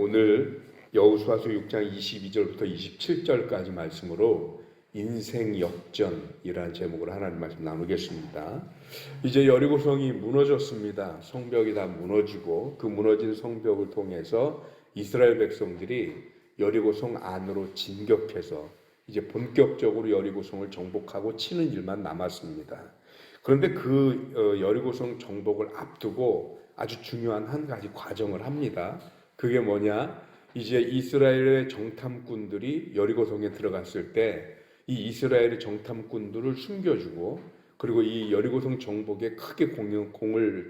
오늘 여호수아서 6장 22절부터 27절까지 말씀으로 인생 역전이라는 제목으로 하나님 말씀 나누겠습니다. 이제 여리고성이 무너졌습니다. 성벽이 다 무너지고 그 무너진 성벽을 통해서 이스라엘 백성들이 여리고성 안으로 진격해서 이제 본격적으로 여리고성을 정복하고 치는 일만 남았습니다. 그런데 그 여리고성 정복을 앞두고 아주 중요한 한 가지 과정을 합니다. 그게 뭐냐? 이제 이스라엘의 정탐꾼들이 여리고성에 들어갔을 때 이 이스라엘의 정탐꾼들을 숨겨주고 그리고 이 여리고성 정복에 크게 공을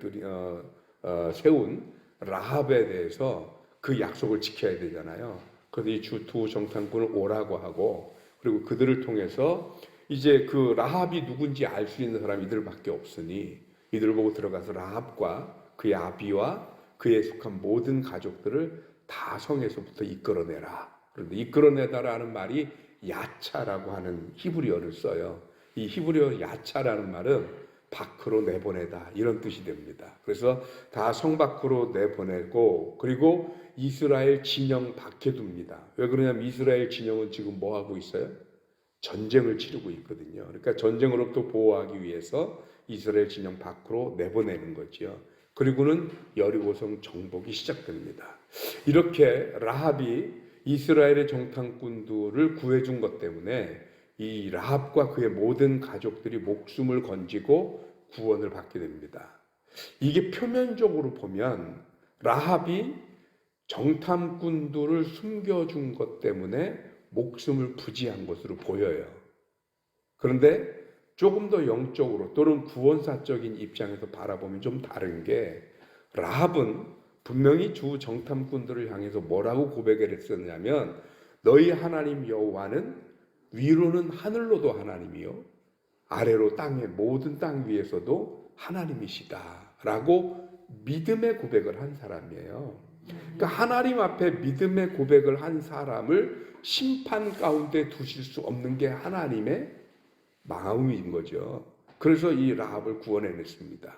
세운 라합에 대해서 그 약속을 지켜야 되잖아요. 그래서 이 두 정탐꾼을 오라고 하고 그리고 그들을 통해서 이제 그 라합이 누군지 알 수 있는 사람이 이들밖에 없으니 이들을 보고 들어가서 라합과 그의 아비와 그에 속한 모든 가족들을 다 성에서부터 이끌어내라. 그런데 이끌어내다라는 말이 야차라고 하는 히브리어를 써요. 이 히브리어 야차라는 말은 밖으로 내보내다 이런 뜻이 됩니다. 그래서 다 성 밖으로 내보내고 그리고 이스라엘 진영 밖에 둡니다. 왜 그러냐면 이스라엘 진영은 지금 뭐 하고 있어요? 전쟁을 치르고 있거든요. 그러니까 전쟁으로부터 보호하기 위해서 이스라엘 진영 밖으로 내보내는 거죠. 그리고는 여리고성 정복이 시작됩니다. 이렇게 라합이 이스라엘의 정탐꾼들을 구해준 것 때문에 이 라합과 그의 모든 가족들이 목숨을 건지고 구원을 받게 됩니다. 이게 표면적으로 보면 라합이 정탐꾼들을 숨겨준 것 때문에 목숨을 부지한 것으로 보여요. 그런데 조금 더 영적으로 또는 구원사적인 입장에서 바라보면 좀 다른 게 라합은 분명히 주 정탐꾼들을 향해서 뭐라고 고백을 했었냐면 너희 하나님 여호와는 위로는 하늘로도 하나님이요 아래로 땅의 모든 땅 위에서도 하나님이시다 라고 믿음의 고백을 한 사람이에요. 그러니까 하나님 앞에 믿음의 고백을 한 사람을 심판 가운데 두실 수 없는 게 하나님의 마음인 거죠. 그래서 이 라합을 구원해냈습니다.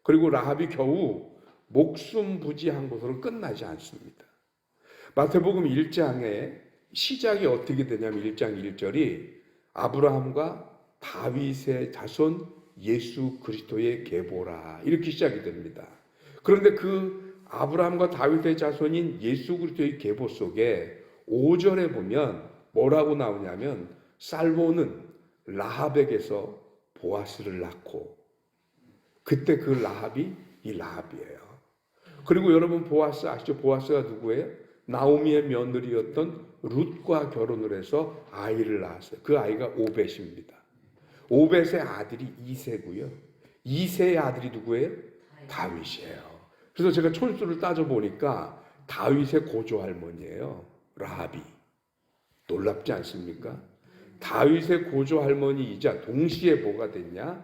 그리고 라합이 겨우 목숨 부지한 것으로 끝나지 않습니다. 마태복음 1장의 시작이 어떻게 되냐면 1장 1절이 아브라함과 다윗의 자손 예수 그리스도의 계보라 이렇게 시작이 됩니다. 그런데 그 아브라함과 다윗의 자손인 예수 그리스도의 계보 속에 5절에 보면 뭐라고 나오냐면 살몬은 라합에게서 보아스를 낳고 그때 그 라합이 이 라합이에요. 그리고 여러분 보아스 아시죠? 보아스가 누구예요? 나오미의 며느리였던 룻과 결혼을 해서 아이를 낳았어요. 그 아이가 오벳입니다. 오벳의 아들이 이새고요. 이새의 아들이 누구예요? 다윗이에요. 그래서 제가 촌수를 따져보니까 다윗의 고조할머니예요. 라합이. 놀랍지 않습니까? 다윗의 고조할머니이자 동시에 뭐가 됐냐?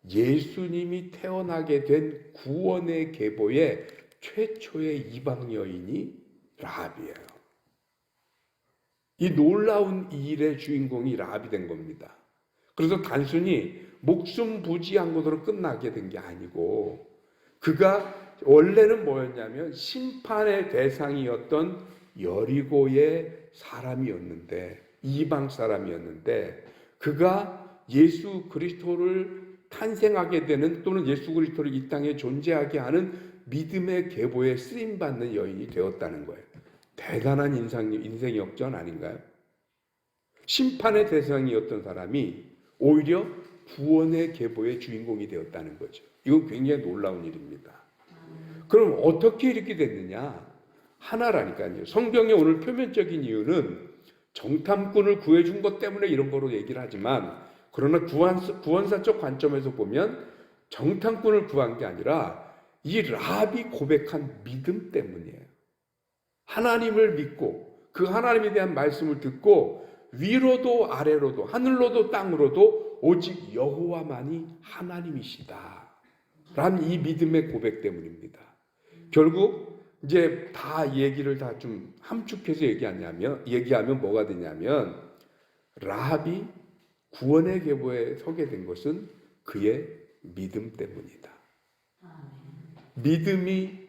예수님이 태어나게 된 구원의 계보의 최초의 이방 여인이 라합이에요. 이 놀라운 일의 주인공이 라합이 된 겁니다. 그래서 단순히 목숨 부지한 것으로 끝나게 된 게 아니고 그가 원래는 뭐였냐면 심판의 대상이었던 여리고의 사람이었는데 이방 사람이었는데 그가 예수 그리스도를 탄생하게 되는 또는 예수 그리스도를 이 땅에 존재하게 하는 믿음의 계보에 쓰임받는 여인이 되었다는 거예요. 대단한 인생 역전 아닌가요? 심판의 대상이었던 사람이 오히려 구원의 계보의 주인공이 되었다는 거죠. 이건 굉장히 놀라운 일입니다. 그럼 어떻게 이렇게 됐느냐? 하나라니까요. 성경의 오늘 표면적인 이유는 정탐꾼을 구해준 것 때문에 이런 거로 얘기를 하지만 그러나 구원사적 관점에서 보면 정탐꾼을 구한 게 아니라 이 라합이 고백한 믿음 때문이에요. 하나님을 믿고 그 하나님에 대한 말씀을 듣고 위로도 아래로도 하늘로도 땅으로도 오직 여호와만이 하나님이시다 라는 이 믿음의 고백 때문입니다. 결국 이제 다 얘기를 다 좀 함축해서 얘기하면 뭐가 되냐면 라합이 구원의 계보에 서게 된 것은 그의 믿음 때문이다. 믿음이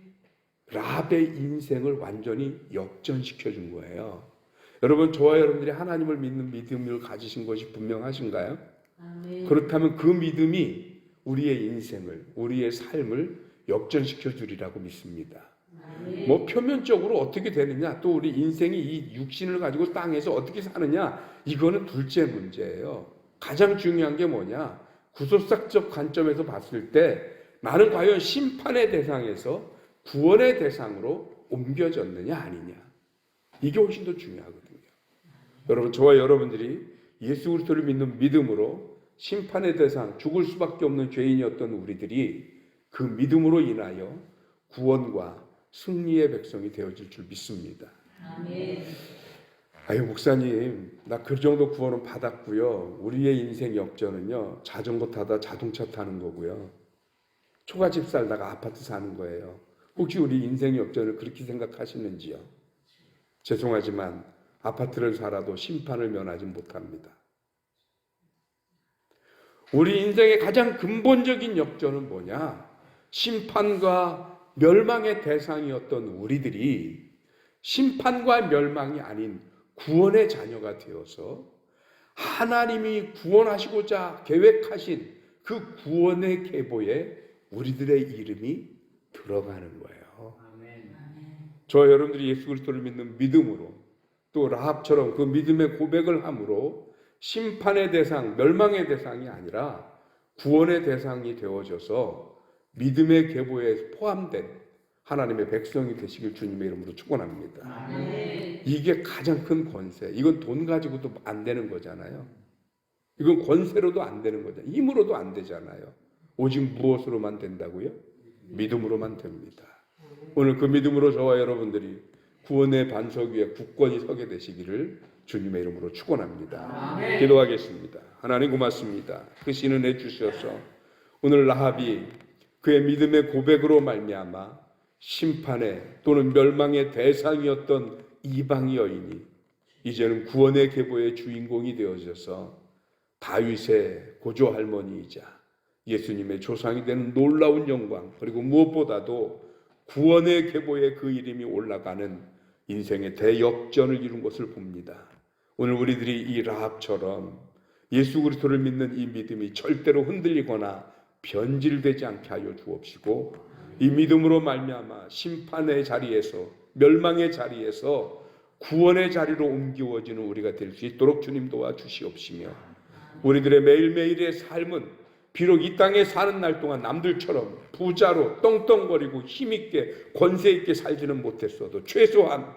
라합의 인생을 완전히 역전시켜 준 거예요. 여러분, 저와 여러분들이 하나님을 믿는 믿음을 가지신 것이 분명하신가요? 그렇다면 그 믿음이 우리의 인생을, 우리의 삶을 역전시켜 주리라고 믿습니다. 뭐 표면적으로 어떻게 되느냐, 또 우리 인생이 이 육신을 가지고 땅에서 어떻게 사느냐, 이거는 둘째 문제예요. 가장 중요한 게 뭐냐, 구속사적 관점에서 봤을 때 나는 과연 심판의 대상에서 구원의 대상으로 옮겨졌느냐 아니냐, 이게 훨씬 더 중요하거든요. 여러분, 저와 여러분들이 예수 그리스도를 믿는 믿음으로 심판의 대상, 죽을 수밖에 없는 죄인이었던 우리들이 그 믿음으로 인하여 구원과 승리의 백성이 되어질 줄 믿습니다. 아멘. 아유, 목사님, 나 그 정도 구원은 받았고요. 우리의 인생 역전은요, 자전거 타다 자동차 타는 거고요. 초가집 살다가 아파트 사는 거예요. 혹시 우리 인생 역전을 그렇게 생각하시는지요? 죄송하지만 아파트를 살아도 심판을 면하지 못합니다. 우리 인생의 가장 근본적인 역전은 뭐냐? 심판과 멸망의 대상이었던 우리들이 심판과 멸망이 아닌 구원의 자녀가 되어서 하나님이 구원하시고자 계획하신 그 구원의 계보에 우리들의 이름이 들어가는 거예요. 아멘. 저와 여러분들이 예수 그리스도를 믿는 믿음으로, 또 라합처럼 그 믿음의 고백을 함으로 심판의 대상, 멸망의 대상이 아니라 구원의 대상이 되어져서 믿음의 계보에 포함된 하나님의 백성이 되시길 주님의 이름으로 축원합니다. 아멘. 이게 가장 큰 권세. 이건 돈 가지고도 안 되는 거잖아요. 이건 권세로도 안 되는 거잖아요. 힘으로도 안 되잖아요. 오직 무엇으로만 된다고요? 믿음으로만 됩니다. 오늘 그 믿음으로 저와 여러분들이 구원의 반석 위에 굳건히 서게 되시기를 주님의 이름으로 축원합니다. 아멘. 기도하겠습니다. 하나님 고맙습니다. 그 신은 해 주셔서 오늘 라합이 그의 믿음의 고백으로 말미암아 심판의 또는 멸망의 대상이었던 이방 여인이 이제는 구원의 계보의 주인공이 되어져서 다윗의 고조 할머니이자 예수님의 조상이 되는 놀라운 영광, 그리고 무엇보다도 구원의 계보에 그 이름이 올라가는 인생의 대역전을 이룬 것을 봅니다. 오늘 우리들이 이 라합처럼 예수 그리스도를 믿는 이 믿음이 절대로 흔들리거나 변질되지 않게 하여 주옵시고, 이 믿음으로 말미암아 심판의 자리에서, 멸망의 자리에서 구원의 자리로 옮겨지는 우리가 될 수 있도록 주님 도와주시옵시며, 우리들의 매일매일의 삶은 비록 이 땅에 사는 날 동안 남들처럼 부자로 떵떵거리고 힘있게 권세있게 살지는 못했어도 최소한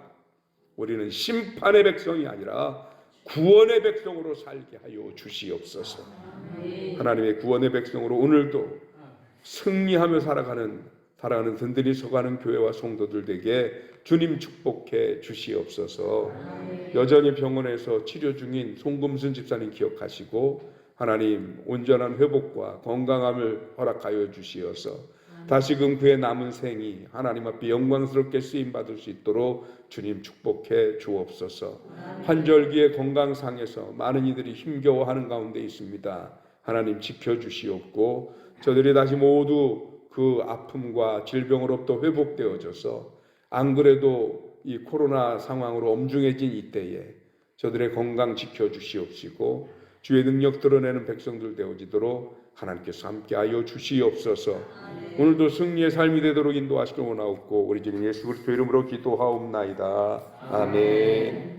우리는 심판의 백성이 아니라 구원의 백성으로 살게 하여 주시옵소서. 하나님의 구원의 백성으로 오늘도 승리하며 살아가는 든든히 서가는 교회와 성도들 되게 주님 축복해 주시옵소서. 여전히 병원에서 치료 중인 송금순 집사님 기억하시고 하나님 온전한 회복과 건강함을 허락하여 주시어서 다시금 그의 남은 생이 하나님 앞에 영광스럽게 쓰임받을 수 있도록 주님 축복해 주옵소서. 환절기의 건강상에서 많은 이들이 힘겨워하는 가운데 있습니다. 하나님 지켜주시옵고 저들이 다시 모두 그 아픔과 질병으로부터 회복되어져서 안 그래도 이 코로나 상황으로 엄중해진 이때에 저들의 건강 지켜주시옵시고 주의 능력 드러내는 백성들 되어지도록 하나님께서 함께하여 주시옵소서. 오늘도 승리의 삶이 되도록 인도하시길 원하옵고 우리 주님 예수 그리스도 이름으로 기도하옵나이다. 아멘.